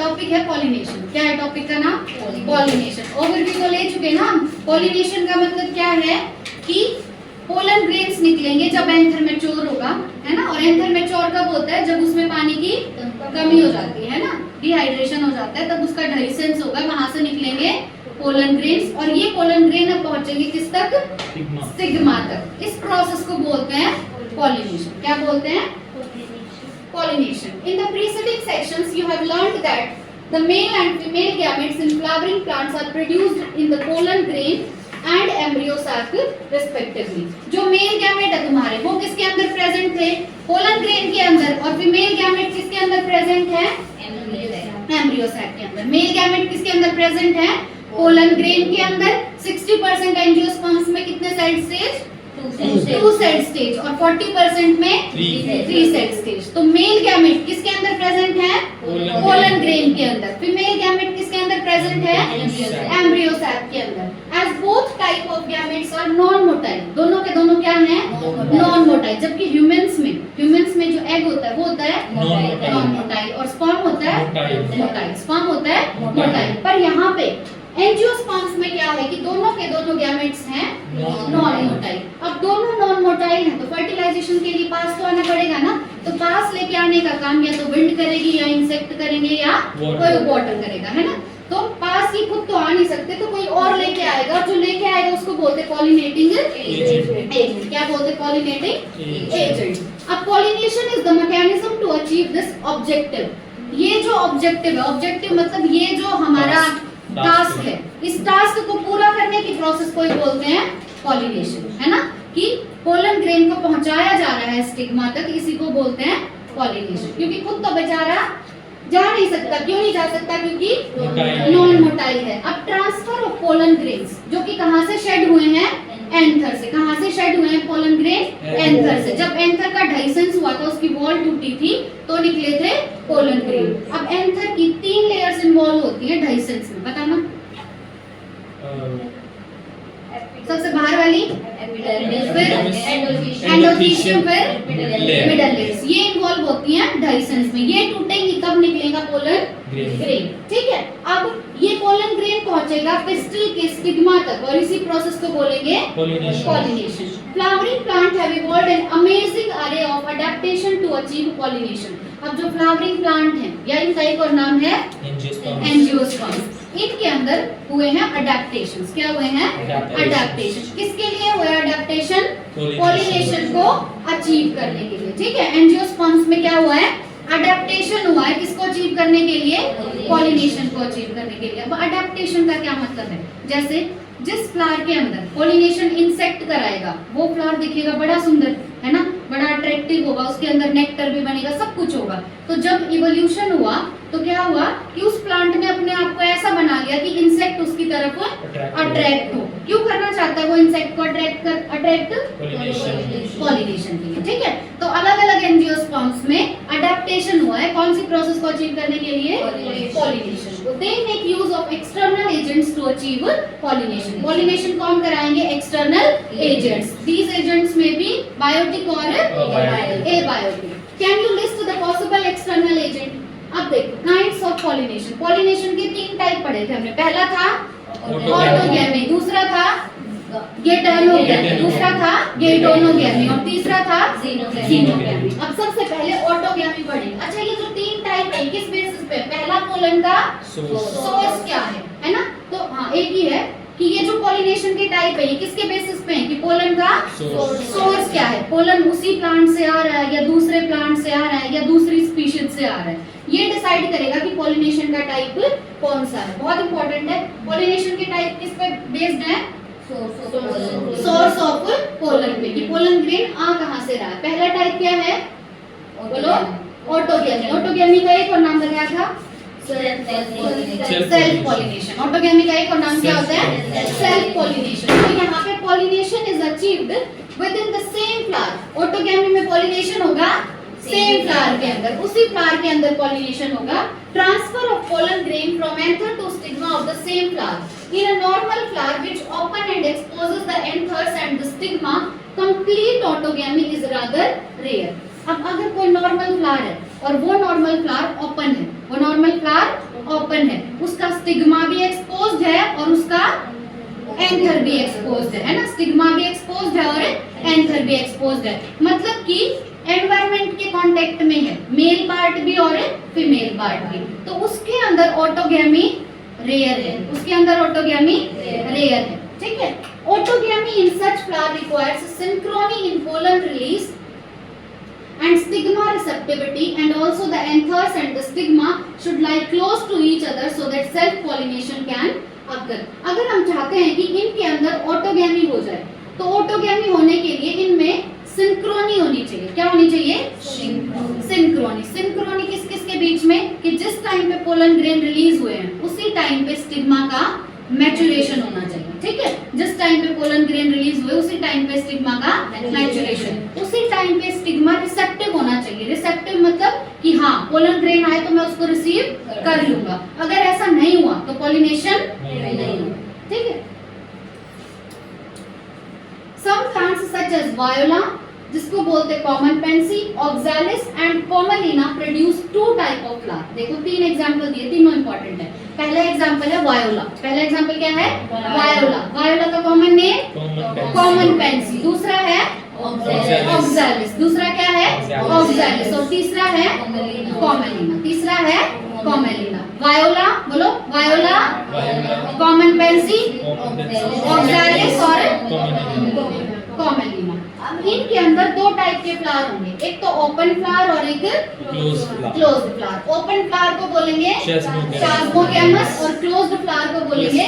Topic है pollination. क्या है टॉपिक का नाम? पॉलिनेशन। ओवरव्यू तो ले चुके ना हम। पॉलिनेशन का मतलब क्या है कि पोलन ग्रेन्स निकलेंगे जब एंथर मैच्योर होगा, है ना। और एंथर मैच्योर कब होता है? जब उसमें पानी की कमी हो जाती है ना, डिहाइड्रेशन हो जाता है, तब उसका ढाइसेंस होगा, वहां से निकलेंगे पोलन ग्रेन्स। और ये पोलन ग्रेन अब पहुंचेंगे किस तक? स्टिग्मा तक। इस प्रोसेस को बोलते हैं पॉलिनेशन। क्या बोलते हैं? Pollination. In the preceding sections, you have learned that the male and female gametes in flowering plants are produced in the pollen grain and embryo sac respectively. जो मेल गैमेट है तुम्हारे, वो किसके अंदर प्रेजेंट थे? पोलन ग्रेन के अंदर। और फीमेल गैमेट किसके अंदर प्रेजेंट है? एम्ब्रियो सैक के अंदर। मेल गैमेट किसके अंदर प्रेजेंट है? पोलन ग्रेन के अंदर। 60% एंजियोस्पर्म्स में कितने सेल स्टेज? 2 cell stage. और 40% में 3 सेल स्टेज। तो मेल गैमेट किसके अंदर प्रेजेंट है? पोलन ग्रेन के अंदर। फीमेल गैमेट किसके अंदर प्रेजेंट है? एम्ब्रियो सैक के अंदर। As both type of gametes are non motile, दोनों के दोनों क्या हैं? Non motile. जबकि ह्यूमंस में जो एग होता है वो होता है नॉन मोटाइल, और स्पर्म होता है मोटाइल। स्पर्म होता है मोटाइल। पर यहाँ पे एंजियोस्पर्म्स में क्या है कि दोनों के दोनों गैमेट्स हैं नॉन मोटाइल। अब दोनों नॉन मोटाइल हैं तो फर्टिलाइजेशन के लिए पास तो आना पड़ेगा ना। तो पास लेके आने का काम या तो विंड करेगी, या इंसेक्ट करेंगे, या कोई वाटर करेगा, है ना। तो पास ही खुद तो आ नहीं सकते, तो कोई और लेके आएगा। जो लेके आएगा उसको बोलते पॉलिनेटिंग एजेंट। क्या बोलते? Pollinating agent. अब pollination is the mechanism to achieve this objective. ये जो ऑब्जेक्टिव है, ऑब्जेक्टिव मतलब ये जो हमारा टास्क है, इस टास्क को पूरा करने की प्रोसेस को ही बोलते हैं पॉलिनेशन, है ना। कि पोलन ग्रेन को पहुंचाया जा रहा है स्टिग्मा तक, इसी को बोलते हैं पॉलिनेशन। क्योंकि खुद तो बेचारा जा नहीं सकता। क्यों नहीं जा सकता? क्योंकि नॉन मोटाइल है। अब ट्रांसफर ऑफ पोलन ग्रेन्स, जो कि कहां से शेड हुए हैं? एंथर से। कहां से शेड हुए हैं पोलन ग्रेन? एंथर से। जब एंथर का ढाइसेंस हुआ था, उसकी वॉल टूटी थी, तो निकले थे पोलन ग्रेन। अब एंथर की 3 लेयर्स इन्वॉल्व होती है ढाइसेंस में, बताना। सबसे बाहर वाली फिर एंडोथीशियम, फिर मिडल लेयर्स, ये इन्वॉल्व होती हैं ढाइसेंस में। ये टूटेंगी तब निकलेगा पोलन ग्रेन। ठीक है। अब ये पोलन ग्रेन पहुंचेगा पिस्टल के स्टिग्मा तक, और इसी प्रोसेस को बोलेंगे pollination. Flowering plant have evolved an amazing array of adaptation to achieve pollination. अब जो फ्लावरिंग प्लांट हैं, या इनका एक और नाम है एंजियोस्पर्म्स, इनके अंदर हुए हैं अडैप्टेशंस। क्या हुए हैं? अडैप्टेशन। किसके लिए हुए अडैप्टेशन? पॉलिनेशन को अचीव करने के लिए। ठीक है। एंजियोस्पर्म्स में क्या हुआ है? अडैप्टेशन हुआ है। किसको अचीव करने के लिए? पॉलिनेशन को अचीव करने के लिए। अब अडैप्टेशन का क्या मतलब है? जैसे जिस फ्लावर के अंदर पॉलिनेशन इंसेक्ट कराएगा, वो फ्लावर दिखेगा बड़ा सुंदर, है ना, बड़ा अट्रैक्टिव होगा, उसके अंदर नेक्टर भी बनेगा, सब कुछ होगा। तो जब इवोल्यूशन हुआ तो क्या हुआ कि उस प्लांट ने अपने आप को ऐसा बना लिया कि इंसेक्ट उसकी तरफ अट्रैक्ट हो। क्यों करना चाहता है वो इंसेक्ट को अट्रैक्ट? पॉलिनेशन के लिए। ठीक है। तो अलग अलग एंजियोस्पर्म्स में अडैप्टेशन हुआ है। कौन सी प्रोसेस को अचीव करने के लिए? पॉलिनेशन। तो they make use of external agents to achieve pollination. Pollination कौन कराएंगे? External agents. दीज एजेंट्स में भी बायोटिक और abiotic. Can you list the possible external agent? अब देखो काइंड्स ऑफ पॉलिनेशन। पॉलिनेशन के 3 टाइप पढ़े थे हमने। पहला था ऑटोगैमी, दूसरा था गेटोनोगैमी, दूसरा था गेटोनोगैमी, और तीसरा था जीनोगैमी। अब सबसे पहले ऑटोगैमी पढ़ेंगे। अच्छा, ये जो 3 टाइप है किस बेसिस पे? पहला पोलन का सोर्स क्या है ना। तो हाँ, एक ही है कि ये जो पॉलिनेशन के टाइप है ये किसके बेसिस पे है? कि पोलन का सोर्स क्या है? पोलन उसी प्लांट से आ रहा है, या दूसरे प्लांट से आ रहा है, या दूसरी स्पीशीज से आ रहा है। ये डिसाइड करेगा कि पॉलिनेशन का टाइप कौन सा है। बहुत इंपॉर्टेंट है। पॉलिनेशन के टाइप किस पे बेस्ड है? सोर्स ऑफ पोलन पे, कि पोलन ग्रेन आ कहां से रहा है। पहला टाइप क्या है? बोलो। ऑटोगैमी। ऑटोगैमी का एक और नाम बताया था सेल्फ पॉलिनेशन। ऑटोगैमी का एक और नाम क्या होता है? Self pollination. तो यहाँ पे pollination is achieved within the same flower. Autogamy में पॉलिनेशन होगा सेम फ्लावर के अंदर, उसी फ्लावर के अंदर पॉलिनेशन होगा। Transfer of pollen grain from anther to stigma of the same flower in a normal flower which open and exposes the anthers and the stigma, complete autogamy is rather rare. अब अगर कोई normal flower है और वो normal flower open है, वो normal flower open है, उसका स्टिग्मा भी एक्सपोज्ड है और उसका एंथर भी एक्सपोज्ड है ना, स्टिग्मा भी एक्सपोज्ड है और एंथर भी एक्सपोज्ड है, मतलब कि एनवायरनमेंट के कांटेक्ट में है मेल पार्ट भी और फीमेल पार्ट भी, तो उसके अंदर ऑटोगैमी रेयर है, उसके अंदर ऑटोगैमी रेयर है, ठीक है। Autogamy in such flower requires synchrony in pollen release and stigma receptivity, and also the anthers and the stigma should lie close to each other so that self pollination can occur। अगर हम चाहते हैं कि इनके अंदर autogamy हो जाए तो ऑटोगैमी होने के लिए इनमें सिंक्रोनी होनी चाहिए, क्या होनी चाहिए? सिंक्रोनी। सिंक्रोनी किस किस के बीच में? कि जिस टाइम पे पोलन ग्रेन रिलीज हुए हैं उसी टाइम पे स्टिग्मा का मैचुरेशन होना चाहिए, ठीक है। जिस टाइम पे पोलन ग्रेन रिलीज हुए उसी टाइम पे स्टिग्मा का मैचुरेशन, उसी टाइम पे स्टिग्मा रिसेप्टिव होना चाहिए। रिसेप्टिव मतलब कि हाँ पोलन ग्रेन आए तो मैं उसको रिसीव कर लूंगा, अगर ऐसा नहीं हुआ तो पॉलिनेशन नहीं हुआ, ठीक है। Some plants such as viola, जिसको बोलते हैं common pansy, oxalis and commelina produce two type of flower. देखो तीन एग्जांपल दिए, तीनों इंपॉर्टेंट है। पहला एग्जांपल है वायोला, पहला एग्जांपल क्या है? वायोला। वायोला का कॉमन नेम कॉमन पेंसी, दूसरा है ऑक्सैलिस, दूसरा क्या है? ऑक्सैलिस, और तीसरा है कॉमलिना, तीसरा है कॉमलिना। वायोला बोलो, वायोला, कॉमन पेंसी, ऑक्सैलिस और कॉमलिना। इनके अंदर दो टाइप के फ्लावर होंगे, एक तो ओपन फ्लावर और एक क्लोज्ड फ्लावर। ओपन फ्लावर को बोलेंगे चास्मोगैमस और क्लोज्ड फ्लावर को बोलेंगे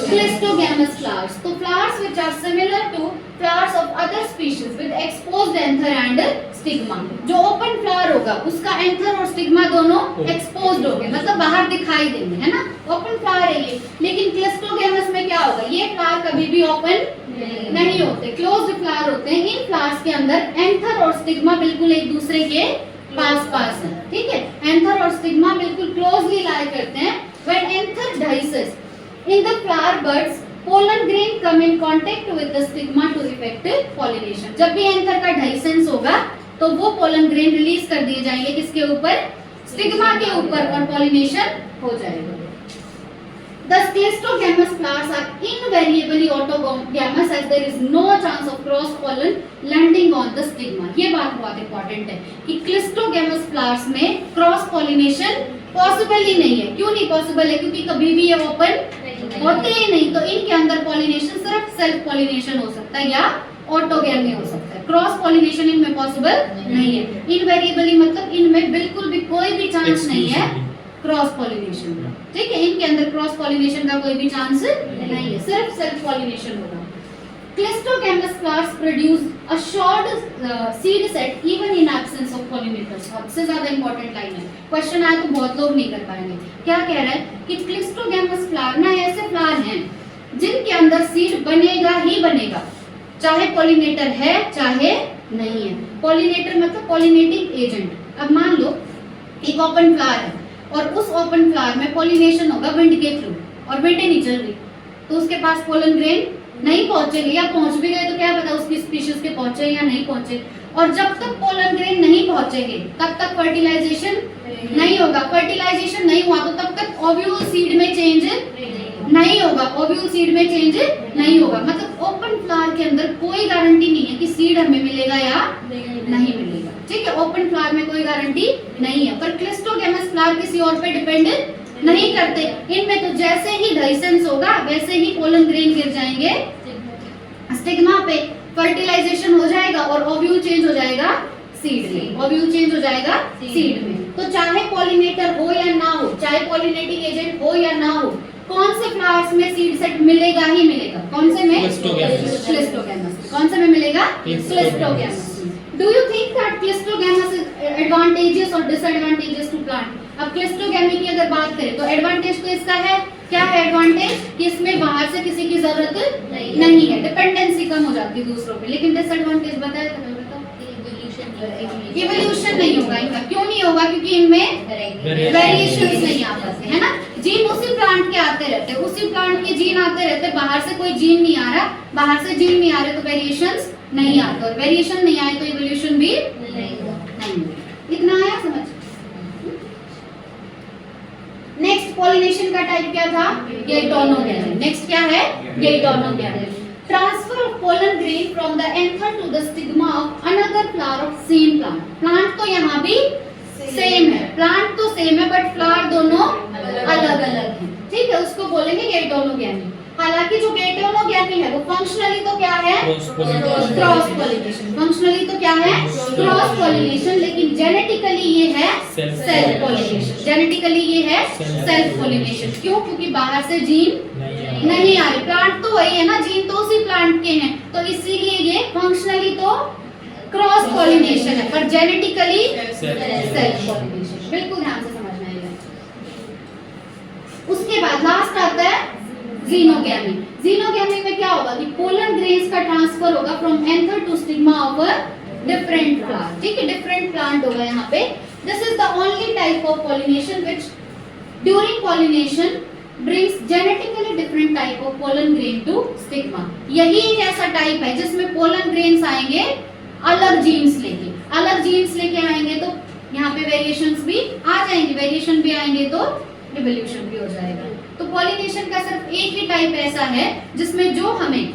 क्लिस्टोगैमस फ्लावर्स। तो flowers which are similar to flowers of other species with exposed anther and stigma. जो ओपन फ्लावर होगा उसका एंथर और स्टिग्मा दोनों एक्सपोज्ड होंगे, मतलब बाहर दिखाई देंगे, है ना, ओपन फ्लावर है ये। लेकिन क्लिस्टोगैमस में क्या होगा? ये फ्लावर कभी भी ओपन नहीं होते, क्लोज्ड फ्लावर होते हैं। इन फ्लावर्स के अंदर एंथर और स्टिग्मा बिल्कुल एक दूसरे के पास पास है, ठीक है। एंथर और स्टिग्मा बिल्कुल क्लोजली लाई करते हैं। When anther dehisces in the flower buds, pollen grain come in contact with the stigma to effect pollination. जब भी एंथर का डाइसेंस होगा तो वो पोलन ग्रेन रिलीज कर दिए जाएंगे किसके ऊपर? स्टिग्मा के ऊपर, और पॉलिनेशन हो जाएगा। Thus clistogamous flowers are invariably autogamous as there is no chance of cross pollen landing on the stigma। ये बात बहुत इंपॉर्टेंट है कि क्लिस्टोगैमस फ्लावर्स में क्रॉस पॉलिनेशन पॉसिबल ही नहीं है। क्यों नहीं पॉसिबल है? क्योंकि कभी भी ये ओपन होते ही नहीं, तो इनके अंदर पॉलिनेशन सिर्फ सेल्फ पॉलिनेशन हो सकता है या ऑटोगैमी हो सकता है, क्रॉस पॉलिनेशन इनमें पॉसिबल नहीं है। इनवेरिएबली मतलब इनमें बिल्कुल भी कोई भी चांस नहीं है क्रॉस पॉलिनेशन का, ठीक है। इनके अंदर क्रॉस पॉलिनेशन का कोई भी चांस नहीं है, सिर्फ सेल्फ पॉलिनेशन होगा। Cleistogamous flowers produce a short seed set even in absence of pollinators. सबसे ज्यादा इंपॉर्टेंट लाइन है, क्वेश्चन आया तो बहुत लोग नहीं कर पाएंगे। क्या कह रहा है कि क्लिस्टोगैमस फ्लावर ना ऐसे फ्लावर हैं जिनके अंदर सीड बनेगा ही बनेगा, चाहे पॉलिनेटर है चाहे नहीं है। पॉलिनेटर मतलब पॉलिनेटिंग एजेंट। अब मान लो एक ओपन फ्लावर है और उस ओपन फ्लावर में पॉलिनेशन होगा विंड के थ्रू, और विंड नहीं चल रही तो उसके पास पोलन ग्रेन नहीं पहुंचेंगे, या पहुंच भी गए तो क्या पता उसकी स्पीशीज के पहुंचे या नहीं पहुंचे। और जब तक पोलन ग्रेन नहीं पहुंचेंगे तब तक फर्टिलाइजेशन नहीं होगा। फर्टिलाइजेशन नहीं हुआ तो तब तक ओव्यूल सीड में चेंज नहीं होगा, ओव्यूल सीड में चेंज नहीं होगा। मतलब ओपन फ्लावर के अंदर कोई गारंटी नहीं है कि सीड हमें मिलेगा या नहीं मिलेगा, ठीक है। ओपन फ्लावर में कोई गारंटी नहीं है। पर क्लिस्टोगैमस फ्लावर किसी और पे डिपेंड नहीं करते, इनमें तो जैसे ही डाइसेंस होगा वैसे ही पोलन ग्रेन गिर जाएंगे स्टिग्मा पे, फर्टिलाइजेशन हो जाएगा और ओव्यूल चेंज हो जाएगा सीड में, ओव्यूल चेंज हो जाएगा सीड में। तो चाहे पॉलिनेटर हो या ना हो, चाहे पॉलिनेटिंग एजेंट हो या ना हो, कौन से फ्लावर्स में सीड सेट मिलेगा ही मिलेगा? कौन से में? क्लिस्टोगैमस। कौन से में मिलेगा? Cleistogamous. Do you think that cleistogamous is advantageous or disadvantageous to plant? अब क्लिस्टोगैमी की अगर बात करें तो एडवांटेज तो इसका है, क्या है एडवांटेज? कि इसमें बाहर से किसी की जरूरत नहीं है, डिपेंडेंसी कम हो जाती है दूसरों पे। लेकिन डिसएडवांटेज बताया था, इवोल्यूशन नहीं होगा इनका। क्यों नहीं होगा? क्योंकि इनमें वेरिएशंस नहीं आ पाते, है ना। जीन उसी प्लांट के आते रहते, उसी प्लांट के जीन आते रहते, बाहर से कोई जीन नहीं आ रहा, बाहर से जीन नहीं आ रहे तो वेरिएशंस नहीं आते, और वेरिएशन नहीं आए तो इवोल्यूशन भी नहीं। इतना आया समझ? का टाइप क्या था? गेटोनोगैमी। नेक्स्ट क्या है? Geitonogamy. Transfer of pollen grain from the anther to the stigma of another flower of same plant. Plant तो यहाँ भी सेम है, प्लांट तो सेम है बट फ्लावर दोनों अलग अलग हैं, ठीक है, उसको बोलेंगे गेटोनोगैमी। हालांकि जो गेटोनोगैमी है वो फंक्शनली तो क्या है? Cross pollination. फंक्शनली तो क्या है? क्रॉस पॉलिनेशन, लेकिन जेनेटिकली ये है सेल्फ पॉलिनेशन। जेनेटिकली ये है सेल्फ पॉलिनेशन। क्यों? क्योंकि बाहर से जीन नहीं आ रहे, प्लांट तो वही है ना, जीन तो उसी प्लांट के हैं, तो इसीलिए ये फंक्शनली तो क्रॉस पॉलिनेशन है पर जेनेटिकली सेल्फ पॉलिनेशन। बिल्कुल ध्यान से समझना है। उसके बाद लास्ट आता है जीनोगैमी। जीनोगैमी में क्या होगा कि पोलन ग्रेन्स का ट्रांसफर होगा from anther to stigma of a different plant, ठीक है, डिफरेंट प्लांट होगा यहाँ पे। This is the only type of pollination which during pollination brings genetically different type of pollen grain to stigma। यही एक ऐसा टाइप है जिसमें पोलन ग्रेन्स आएंगे अलग जीन्स लेके, अलग जीन्स लेके आएंगे तो यहाँ पे वेरिएशंस भी आ जाएंगे, वेरिएशन भी आएंगे तो रिवोल्यूशन भी हो जाएगा। तो पॉलिनेशन का सिर्फ एक ही टाइप ऐसा है जिसमें जो हमें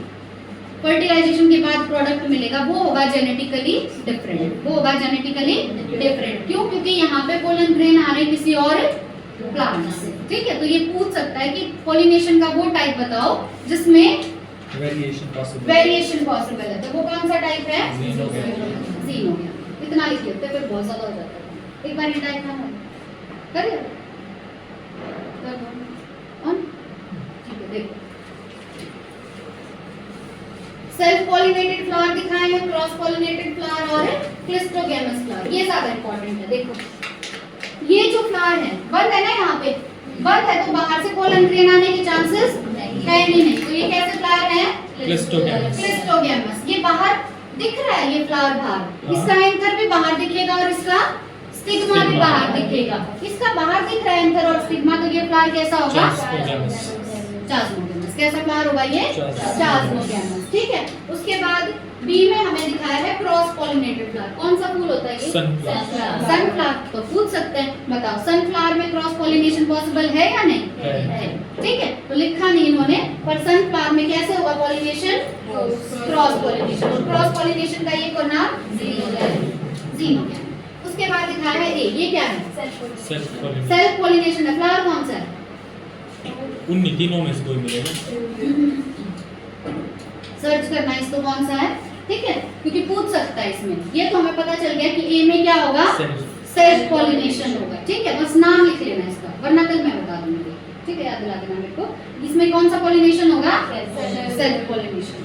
फर्टिलाइजेशन के बाद प्रोडक्ट मिलेगा वो होगा जेनेटिकली डिफरेंट, वो होगा जेनेटिकली डिफरेंट। क्यों? क्योंकि यहाँ पे पोलन ग्रेन आ रहे किसी और प्लांट से, ठीक है। तो ये पूछ सकता है कि पॉलिनेशन का वो टाइप बताओ जिसमें वेरिएशन पॉसिबल है, तो वो कौन सा टाइप है? जीनोगैमी। इतना लिख लेते फिर बहुत ज्यादा हो जाता है। एक बार ये टाइप हम करिए ऑन, ठीक है। देखो सेल्फ पॉलिनेटेड फ्लावर दिखाए हैं, क्रॉस पॉलिनेटेड फ्लावर और क्लिस्ट्रोगैमस फ्लावर, ये ज्यादा इंपॉर्टेंट है। देखो ये जो फ्लावर है बंद है ना, यहाँ पे बंद है तो बाहर से पोलन ग्रेन आने के चांसेस है ही नहीं। तो ये कैसे फ्लावर है? क्लिस्ट्रोगैमस। ये बाहर दिख रहा है, ये फ्लावर बाहर, इसका एंथर भी बाहर दिखेगा और इसका स्टिग्मा भी बाहर दिखेगा। इसका बाहर दिख रहा है एंथर और स्टिग्मा, तो ये फ्लावर कैसा होगा? चास्मोगैमस। कैसा फ्लावर होगा ये? चास्मोगैमस, ठीक है। उसके बाद बी में हमें दिखाया है क्रॉस पॉलिनेटेड फ्लावर। कौन सा फूल होता है ये? सनफ्लावर। तो पूछ सकते हैं, बताओ सनफ्लावर में क्रॉस पॉलिनेशन पॉसिबल है या नहीं? है, ठीक है। तो लिखा नहीं इन्होंने, पर सनफ्लावर में कैसे होगा pollination? Cross pollination. Cross pollination का ये को नाम जीनोगैमी। उसके बाद दिखाया है ए, ये क्या है? सेल्फ पॉलिनेशन है। फ्लावर कौन सा है? उन तीनों में से कोई मिलेगा, सर्च करना है इसको कौन सा है, ठीक है, क्योंकि पूछ सकता है इसमें। ये तो हमें पता चल गया कि ए में क्या होगा? सेल्फ पॉलिनेशन होगा, ठीक है। बस नाम लिख लेना इसका, वरना कल मैं बता दूंगी, ठीक है, याद दिला देना मेरे को। इसमें कौन सा पॉलिनेशन होगा? Self pollination.